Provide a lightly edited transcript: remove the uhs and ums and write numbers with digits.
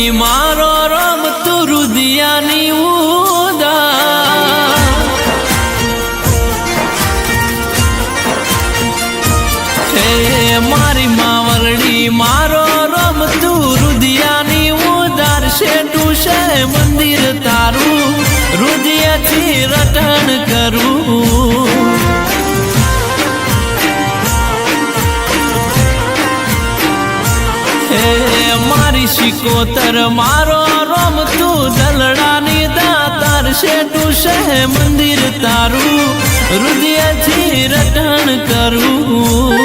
માવરડી મારો રમતું રુદિયાની ઉદા હે મારી માવરડી મારો રમતું રુદિયાની ઉદાર શેઠું છે મંદિર તારું રુદિયાથી રટણ કરું મારી શિકોતર મારો રમતું દલડાની દાતાર શેઠું છે મંદિર તારું રુદિયાથી રટણ કરું